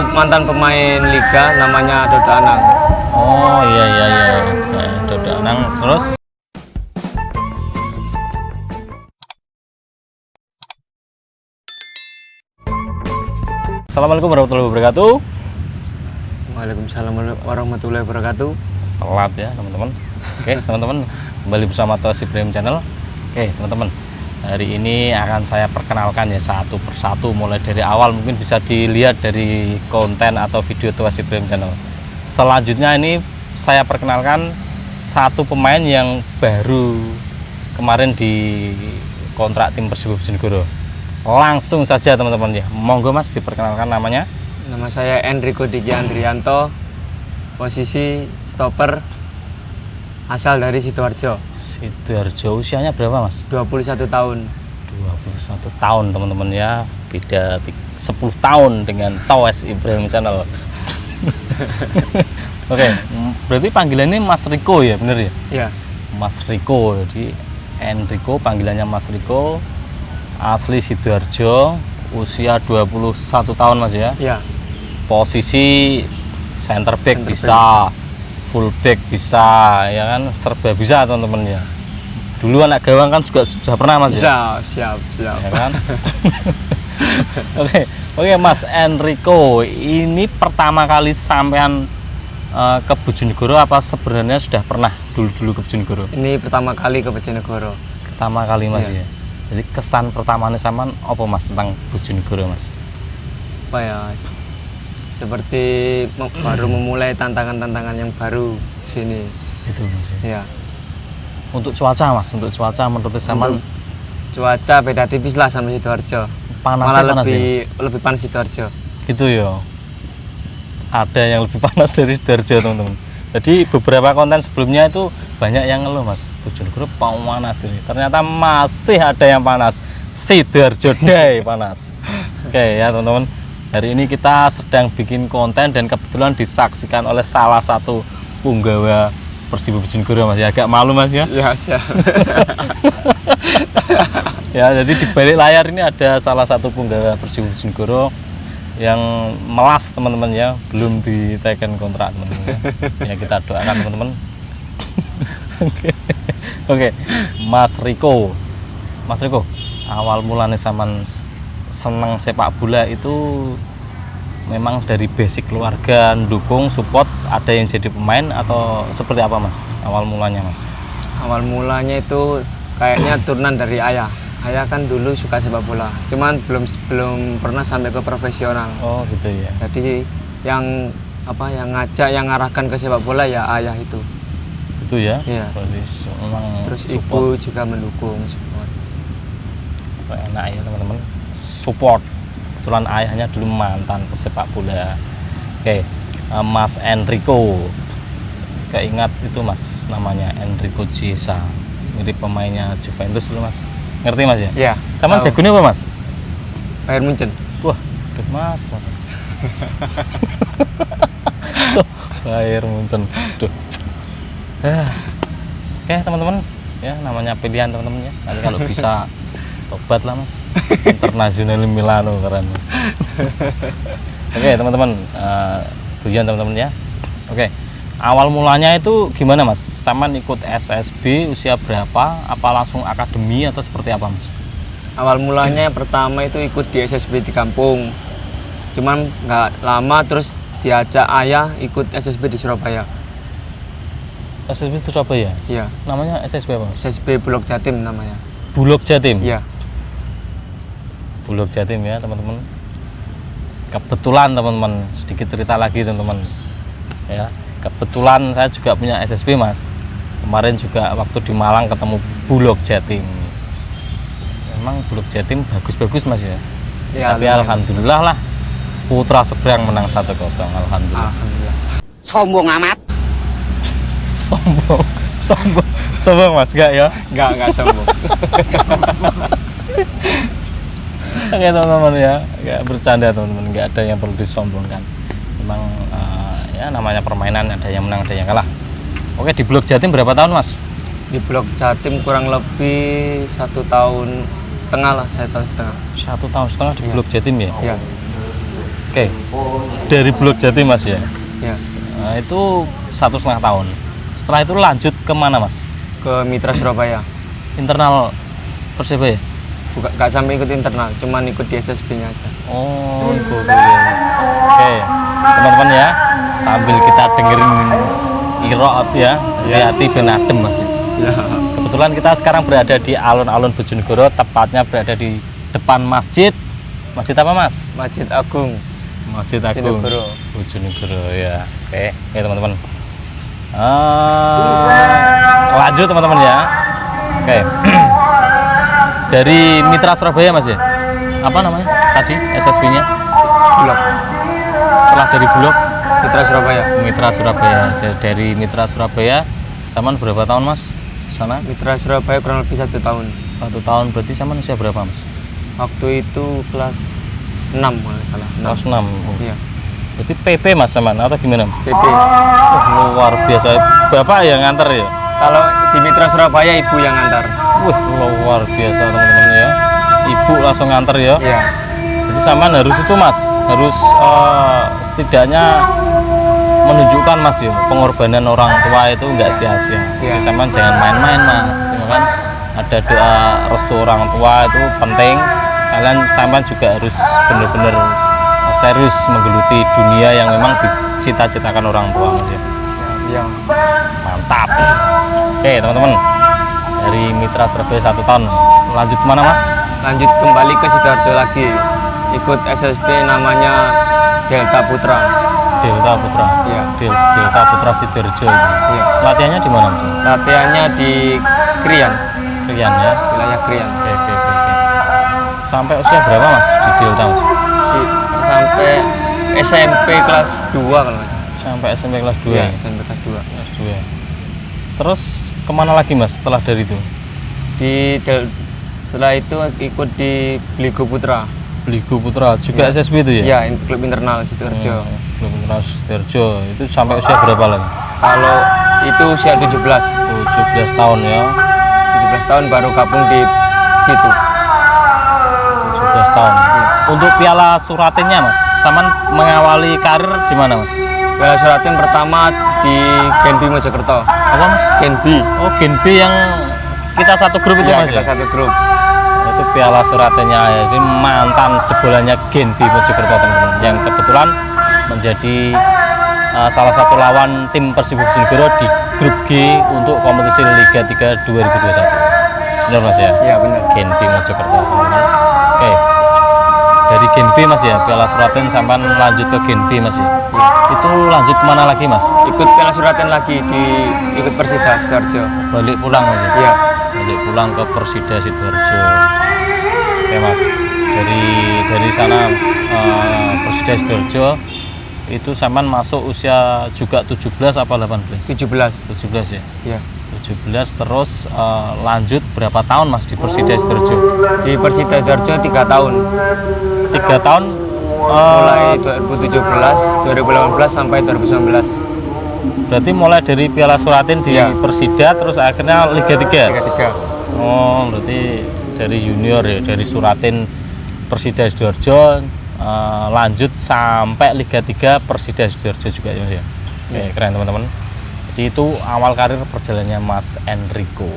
mantan pemain liga namanya Dodo Anang. Oh iya. Dodo Anang. Terus Assalamualaikum warahmatullahi wabarakatuh. Waalaikumsalam warahmatullahi wabarakatuh. Telat ya teman-teman. Oke teman-teman, kembali bersama Toas Ibrahim Channel. Oke teman-teman, hari ini akan saya perkenalkan ya satu persatu, mulai dari awal. Mungkin bisa dilihat dari konten atau video Toas Ibrahim Channel. Selanjutnya ini saya perkenalkan satu pemain yang baru kemarin di kontrak tim Persibo Bojonegoro. Langsung saja teman-teman ya, monggo Mas diperkenalkan namanya. Nama saya Enrico Diki Andrianto, posisi stopper, asal dari Sidoarjo. Sidoarjo, usianya berapa Mas? 21 tahun. 21 tahun teman-teman ya, beda 10 tahun dengan Toas Ibrahim Channel. Oke, berarti panggilannya Mas Riko ya, bener ya? Ya. Mas Riko, jadi Enrico panggilannya Mas Riko, asli Sidoarjo, usia 21 tahun Mas ya? Ya. Posisi center back bisa, full back bisa, ya kan, serba bisa teman-teman ya. Dulu anak gawang kan juga sudah pernah Mas bisa, ya? siap. Ya kan? Oke Mas Enrico, ini pertama kali sampean ke Bojonegoro apa sebenarnya sudah pernah dulu ke Bojonegoro? Ini pertama kali ke Bojonegoro. Pertama kali Mas ya. Jadi kesan pertamanya sampean apa Mas tentang Bojonegoro Mas? Apa ya? Seperti baru memulai tantangan-tantangan yang baru di sini. Itu Mas. Ya. Untuk cuaca Mas, untuk cuaca menurut sampean cuaca beda tipis lah sama Sidoarjo. Malah panas lebih panas Sidoarjo. Gitu ya. Ada yang lebih panas dari Sidoarjo teman-teman. Jadi beberapa konten sebelumnya itu banyak yang ngeluh Mas, Bojonegoro panas ini. Ternyata masih ada yang panas. Sidoarjo day panas. Oke ya teman-teman. Hari ini kita sedang bikin konten dan kebetulan disaksikan oleh salah satu punggawa Persibo Bojonegoro Mas ya. Agak malu Mas ya. Ya, siap. Ya, jadi di balik layar ini ada salah satu punggawa Persibo Bojonegoro yang melas teman-teman ya, belum diteken kontrak teman-teman ya. Ya kita doakan teman-teman. Oke. Mas Riko, awal mulanya sampean senang sepak bola itu memang dari basic keluarga, dukung, support, ada yang jadi pemain atau seperti apa Mas? Awal mulanya Mas? Awal mulanya itu kayaknya turunan dari ayah. Ayah kan dulu suka sepak bola, cuman belum pernah sampai ke profesional. Oh gitu ya. Jadi yang ngajak, yang ngarahkan ke sepak bola ya ayah itu. Itu ya. Iya. Memang terus support. ibu juga mendukung, support. Enak ya teman-teman, support. Kebetulan ayahnya dulu mantan pesepak bola. Oke, Mas Enrico, keingat itu Mas, namanya Enrico Chiesa, mirip pemainnya Juventus dulu Mas. Ngerti Mas ya? Iya. Sama jagonya apa Mas? Bayern Munchen. Wah, aduh Mas. Bayern Munchen. Duh. Oke teman-teman, ya namanya pilihan teman-teman ya. Nanti kalau bisa tobat lah Mas. Internasional Milano keren Mas. Oke teman-teman, tujuan teman-teman ya. Oke, awal mulanya itu gimana Mas? Saman ikut SSB usia berapa? Apa langsung akademi atau seperti apa Mas? Awal mulanya pertama itu ikut di SSB di kampung. Cuman nggak lama terus diajak ayah ikut SSB di Surabaya. SSB Surabaya? Iya. Namanya SSB apa? SSB Bulog Jatim namanya. Bulog Jatim? Iya. Bulog Jatim ya teman-teman. Kebetulan teman-teman, sedikit cerita lagi teman-teman ya. Kebetulan saya juga punya SSB Mas. Kemarin juga waktu di Malang ketemu Bulog Jatim. Memang Bulog Jatim bagus-bagus Mas ya. Ya, tapi alhamdulillah lah Putra Seberang menang 1-0. Alhamdulillah. Sombong amat. Sombong Mas, enggak ya? Enggak sombong. Oke teman-teman ya, enggak bercanda teman-teman, enggak ada yang perlu disombongkan. Memang ya namanya permainan, ada yang menang, ada yang kalah. Oke, di Bulog Jatim berapa tahun Mas? Di Bulog Jatim kurang lebih 1 tahun setengah lah, 1 tahun setengah. 1 tahun setengah di Bulog Jatim ya? Iya. Oke, dari Bulog Jati Mas ya. Ya, Nah, itu 1,5 tahun. Setelah itu lanjut kemana Mas? ke Mitra Surabaya. Internal Persebaya? Gak sampai ikut internal, cuman ikut di SSB-nya aja. Oh, ikut. Oke, teman-teman ya, sambil kita dengerin iroat ya, hati ben adem Mas. Ya. Kebetulan kita sekarang berada di alun-alun Bojonegoro, tepatnya berada di depan masjid. Masjid apa Mas? Masjid Agung. Masjid Agung Bojonegoro. Bojonegoro ya. Oke, teman-teman. Lanjut teman-teman ya. Oke. Dari Mitra Surabaya Mas ya. Apa namanya tadi SSB-nya? Bulog. Setelah dari Bulog Mitra Surabaya. Mitra Surabaya. Jadi dari Mitra Surabaya Saman berapa tahun Mas? Sana Mitra Surabaya kurang lebih 1 tahun. 1 tahun, berarti Saman usia berapa Mas? Waktu itu kelas 6 kalau nggak salah. Kelas 6. Iya. Berarti PP Mas Saman atau gimana? PP. Oh, luar biasa. Bapak yang nganter ya? Kalau di Mitra Surabaya ibu yang antar. Wah, luar biasa teman-teman ya. Ibu langsung nganter ya. Iya. Jadi Saman harus itu Mas, harus setidaknya menunjukkan Mas ya, pengorbanan orang tua itu enggak sia-sia. Iya. Jadi Saman jangan main-main Mas, ya kan? Ada doa restu orang tua itu penting. Kalian Saman juga harus benar-benar serius menggeluti dunia yang memang dicita-citakan orang tua Mas ya. Iya. Mantap. Oke teman-teman, dari Mitra Surabaya 1 tahun, lanjut kemana Mas? Lanjut kembali ke Sidoarjo lagi. Ikut SSB namanya Delta Putra. Delta Putra. Iya. Delta Putra Sidoarjo. Iya. Latihannya di mana Mas? Latihannya di Krian, Rian ya. wilayah Krian. Oke. Sampai usia berapa Mas di Delta Mas? Sampai SMP kelas 2 kalau nggak salah. Sampai SMP kelas 2. Iya, SMP kelas 2. Kelas 2. Terus kemana lagi Mas setelah dari itu? Setelah itu ikut di Bligo Putra. Bligo Putra juga Iya. SSB itu ya? Ya, klub internal Sidoarjo. Bligo Putra Sidoarjo. Itu sampai usia berapa lagi? Kalau itu usia 17. 17 tahun ya. 17 tahun baru gabung di situ. 17 tahun. Untuk Piala Suratinnya Mas, Saman mengawali karir di mana Mas? Piala Suratin pertama di Genbi Mojokerto. Apa Mas? Genbi. Oh, Genbi yang kita satu grup itu Iya, Mas kita ya? satu grup. Itu Piala Suratinnya ya. Jadi mantan jebolannya Genbi Mojokerto teman-teman, yang kebetulan menjadi salah satu lawan tim Persibo Bojonegoro di grup G untuk kompetisi Liga 3 2021. Benar Mas ya? Iya, benar. Genbi Mojokerto teman-teman. Oke. Dari Genbi Mas ya, Piala Suratin sampai lanjut ke Genbi Mas ya. Iya. Itu lanjut kemana lagi Mas? Ikut Piala Suratin lagi ikut Persida Sidoarjo. Balik pulang Mas ya? Iya. Balik pulang ke Persida Sidoarjo. Oke Mas, dari sana Mas, Persida Sidoarjo itu Saman masuk usia juga 17 apa 18? 17. 17 ya? Iya. 17 terus lanjut berapa tahun Mas di Persida Sidoarjo? Di Persida Sidoarjo 3 tahun. 3 tahun Mulai 2017, 2018 sampai 2019. berarti mulai dari Piala Suratin di Iya. Persida terus akhirnya Liga 3? 3. Oh, berarti dari junior ya, dari Suratin Persida Sidoarjo lanjut sampai Liga 3 Persida Sidoarjo juga ya Mas ya. Oke, keren teman-teman. Jadi itu awal karir perjalanannya Mas Enrico.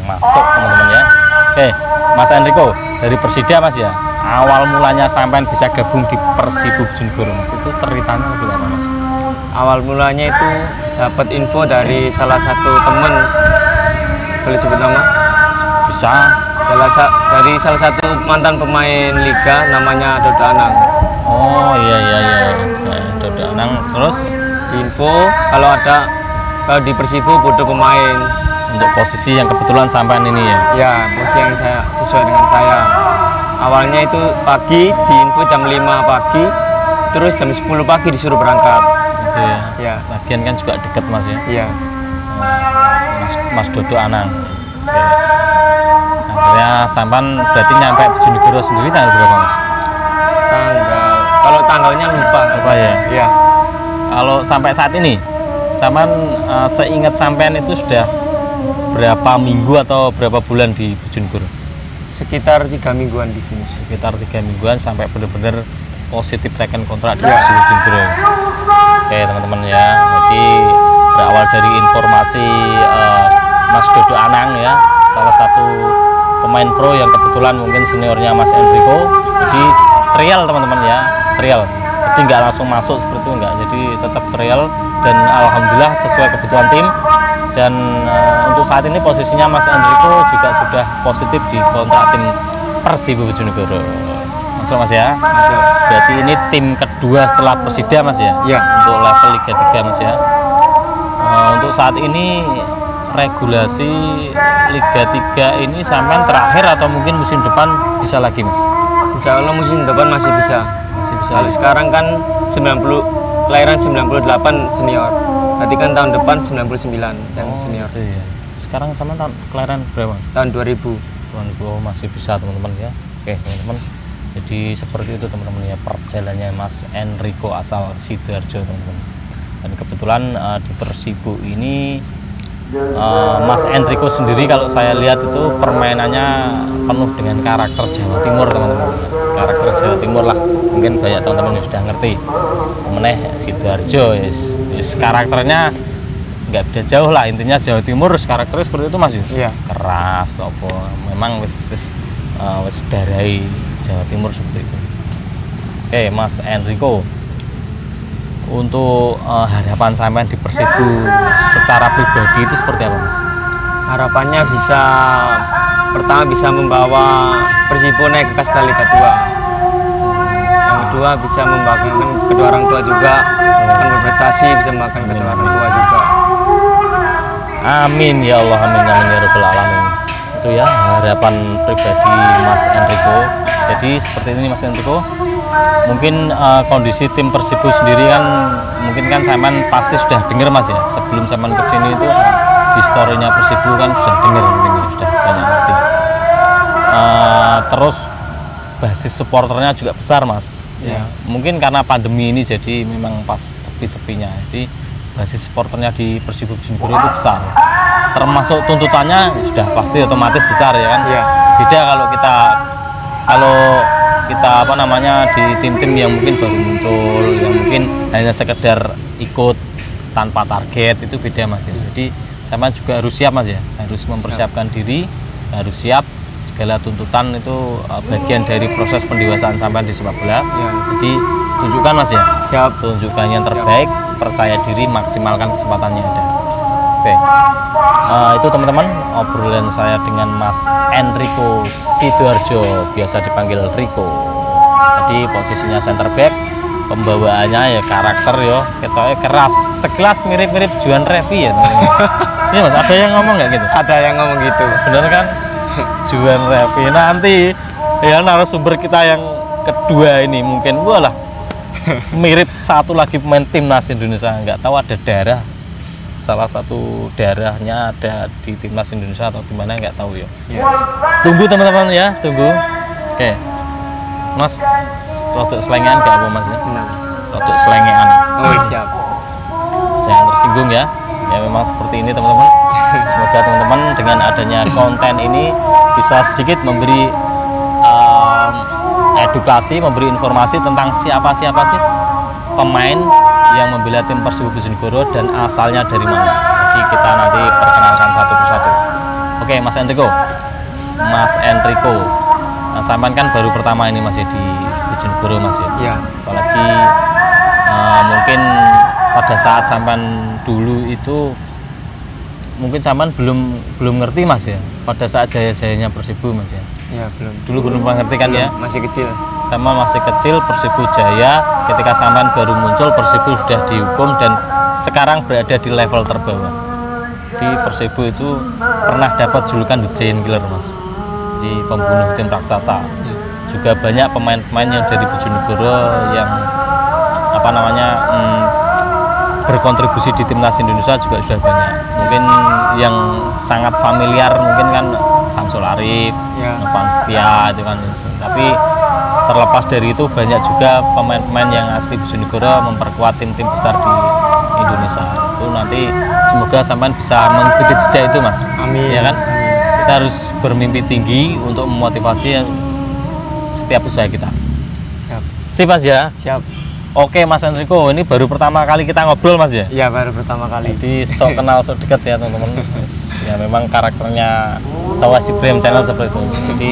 Masuk teman-teman ya. Oke, Mas Enrico dari Persida Mas ya. Awal mulanya sampai bisa gabung di Persibo Bojonegoro Mas, itu ceritanya lebih apa Mas? Awal mulanya itu dapat info dari salah satu temen, boleh sebut nama? Bisa. Dari salah satu mantan pemain liga namanya Dodo Anang. Oh iya. Dodo Anang. Terus Di info kalau di Persibo butuh pemain. untuk posisi yang kebetulan sampean ini ya. Ya, posisi yang sesuai dengan saya. Awalnya itu pagi, di info jam 5 pagi, terus jam 10 pagi disuruh berangkat. Gitu ya. Ya, Lagian kan juga deket Mas ya. iya. Mas Dodo Anang. Oke. Akhirnya sampan berarti nyampe Bojonegoro sendiri tanggal berapa Mas? Kalau tanggalnya lupa. Apa ya? Iya. Kalau sampai saat ini, sampan seingat sampean itu sudah berapa minggu atau berapa bulan di Bojonegoro? Sekitar 3 mingguan di sini. Sekitar 3 mingguan sampai benar-benar positif teken kontrak di Persib Bojonegoro. Oke teman-teman ya, jadi berawal dari informasi Mas Dodo Anang ya, salah satu pemain pro yang kebetulan mungkin seniornya Mas Enrico. Jadi trial teman-teman ya, trial. Jadi nggak langsung masuk seperti itu, enggak, jadi tetap trial dan alhamdulillah sesuai kebutuhan tim. Dan untuk saat ini posisinya Mas Enrico juga sudah positif di kontrak tim Persib Bojonegoro. Masuk Mas ya? Masuk. Berarti ini tim kedua setelah Persida Mas ya? Iya. Untuk level Liga 3 Mas ya. Untuk saat ini regulasi Liga 3 ini sampean terakhir atau mungkin musim depan bisa lagi Mas? Insya Allah musim depan masih bisa. Masih bisa. Kalau sekarang kan 90, kelahiran 98 senior. Berarti kan tahun depan 99 yang senior. Iya. Sekarang sama tahun kelahiran berapa? Tahun 2000. 2000 masih bisa teman-teman ya. Oke teman-teman. Jadi seperti itu teman-teman ya perjalanannya Mas Enrico asal Sidoarjo teman-teman. Dan kebetulan di Persibo ini Mas Enrico sendiri kalau saya lihat itu permainannya penuh dengan karakter Jawa Timur teman-teman. Karakter Jawa Timur lah, mungkin banyak teman-teman yang sudah ngerti. Meneh Sidoarjo, karakternya nggak beda jauh lah, intinya Jawa Timur karakternya seperti itu Mas. Iya. Keras, apa? Memang wis darai Jawa Timur seperti itu. Oke Mas Enrico, untuk harapan sampean di Persibo secara pribadi itu seperti apa Mas? Harapannya bisa pertama bisa membawa Persibo naik ke kasta Liga 2. Yang kedua bisa membanggakan kedua orang tua juga, kan berprestasi bisa membanggakan kedua orang tua juga. Amin ya Allah, amin amin ya rabbal alamin. Itu ya harapan pribadi Mas Enrico. Jadi seperti ini Mas Enrico. Mungkin kondisi tim Persibo sendiri kan mungkin kan sampean pasti sudah dengar Mas ya. Sebelum sampean kesini itu historinya Persibo kan sudah dengar, mungkin ya, sudah banyak ngerti. Terus basis supporternya juga besar Mas. Ya. Mungkin karena pandemi ini jadi memang pas sepi-sepinya. Jadi basis supporternya di Persibo Bojonegoro itu besar. Termasuk tuntutannya sudah pasti otomatis besar ya kan. Iya. Beda kalau kita apa namanya di tim-tim yang mungkin baru muncul, yang mungkin hanya sekedar ikut tanpa target, itu beda Mas ya. Jadi sama juga harus siap Mas ya, harus mempersiapkan diri, harus siap segala tuntutan itu bagian dari proses pendewasaan sampean di sepak bola. Ya. Jadi tunjukkan Mas ya, Siap. tunjukkan yang terbaik, percaya diri, maksimalkan kesempatannya ada. Oke, itu teman-teman obrolan saya dengan Mas Enrico Sidoarjo, biasa dipanggil Rico. Tadi posisinya center back, pembawaannya ya karakter yo, ketoknya keras, sekelas mirip-mirip Juan Revi ya teman-teman. Ini Mas, ada yang ngomong nggak gitu? Ada yang ngomong gitu. Bener kan? Juan Revi. Nanti ya narasumber kita yang kedua ini mungkin walah mirip satu lagi pemain timnas Indonesia, nggak tahu ada darah, salah satu darahnya ada di timnas Indonesia atau gimana nggak tahu ya. Tunggu teman-teman ya, tunggu. Oke Mas, rotok selengean nggak apa Mas ya? Nah. Rotok selengean. Oh siap. Jangan tersinggung ya. Ya memang seperti ini teman-teman. Semoga teman-teman dengan adanya konten ini bisa sedikit memberi edukasi, memberi informasi tentang siapa-siapa sih pemain yang membela tim Persibo Bojonegoro dan asalnya dari mana. Jadi kita nanti perkenalkan satu persatu. Oke Mas Enrico, nah, sampean kan baru pertama ini masih di Bojonegoro Mas ya. Iya. Apalagi mungkin pada saat sampean dulu itu mungkin sampean belum ngerti Mas ya, pada saat jaya-jayanya Persibo Mas ya. Iya belum. Dulu belum ngerti kan ya, Masih kecil. sama masih kecil Persibo Jaya, ketika sampean baru muncul Persibo sudah dihukum dan sekarang berada di level terbawah. Di Persibo itu pernah dapat julukan The Giant Killer Mas, di pembunuh tim raksasa. Juga banyak pemain-pemain yang dari Bojonegoro yang apa namanya berkontribusi di timnas Indonesia juga sudah banyak. Mungkin yang sangat familiar mungkin kan Samsul Arif, Ya. Novan Setia itu kan. Tapi terlepas dari itu banyak juga pemain-pemain yang asli Bojonegoro memperkuat tim-tim besar di Indonesia. Itu nanti semoga sampean bisa mengikuti jejak itu Mas. Amin. Ya kan? Kita harus bermimpi tinggi untuk memotivasi setiap usaha kita. Siap. Sip Mas ya. Siap. Oke Mas Enrico, ini baru pertama kali kita ngobrol Mas ya. Iya, baru pertama kali. Jadi sok kenal sok dekat ya teman-teman. Ya memang karakternya Tawas Cibrem Channel seperti itu. Jadi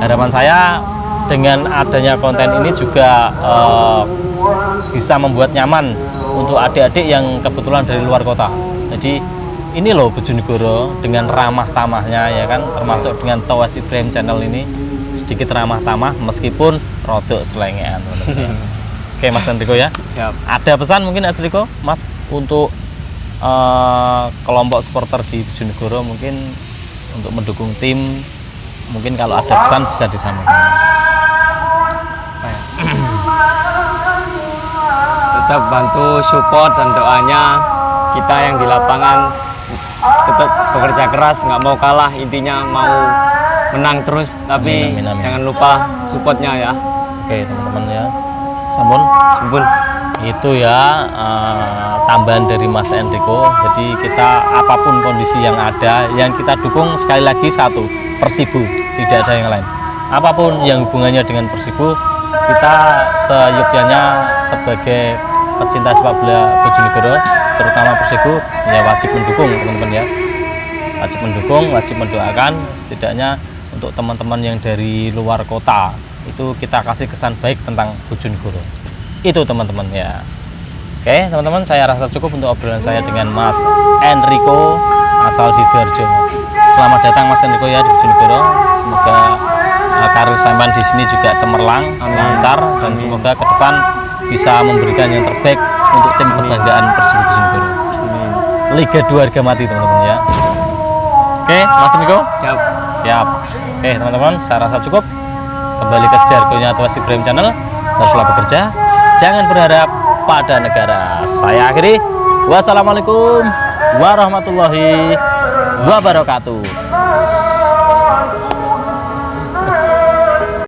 harapan saya dengan adanya konten ini juga bisa membuat nyaman untuk adik-adik yang kebetulan dari luar kota. Jadi ini loh Bojonegoro dengan ramah tamahnya ya kan, termasuk dengan Tawas Cibrem Channel ini sedikit ramah tamah meskipun rodok selengean teman-teman. Oke Mas Enrico ya. Siap. Ada pesan mungkin Mas Enrico, Mas, untuk kelompok supporter di Bojonegoro mungkin untuk mendukung tim, mungkin kalau ada pesan bisa disampaikan Mas. Apa ya? Tetap bantu support dan doanya kita yang di lapangan, tetap bekerja keras, nggak mau kalah, intinya mau menang terus, tapi Amin, amin, amin. jangan lupa supportnya ya. Oke teman-teman ya. Sampun. Sumpun. Itu ya tambahan dari Mas Enrico. Jadi kita apapun kondisi yang ada, yang kita dukung sekali lagi satu, Persibu, tidak ada yang lain. Apapun yang hubungannya dengan Persibu, kita seyogyanya sebagai pecinta sepak bola Bojonegoro, terutama Persibu, ya wajib mendukung teman-teman ya. Wajib mendukung, wajib mendoakan. Setidaknya untuk teman-teman yang dari luar kota, itu kita kasih kesan baik tentang Bojonegoro. Itu teman-teman ya. Oke teman-teman, saya rasa cukup untuk obrolan saya dengan Mas Enrico asal Sidoarjo. Selamat datang Mas Enrico ya di Bojonegoro. Semoga karir sampean di sini juga cemerlang, lancar, dan semoga ke depan bisa memberikan yang terbaik untuk tim kebanggaan Persibo Bojonegoro. Amin. Liga 2 harga mati teman-teman ya. Oke Mas Enrico. Siap. Siap. Oke teman-teman, saya rasa cukup. Kembali ke jargonnya Tawas Cibrem Channel. Teruslah bekerja, jangan berharap pada negara. Saya akhiri. Wassalamualaikum warahmatullahi wabarakatuh.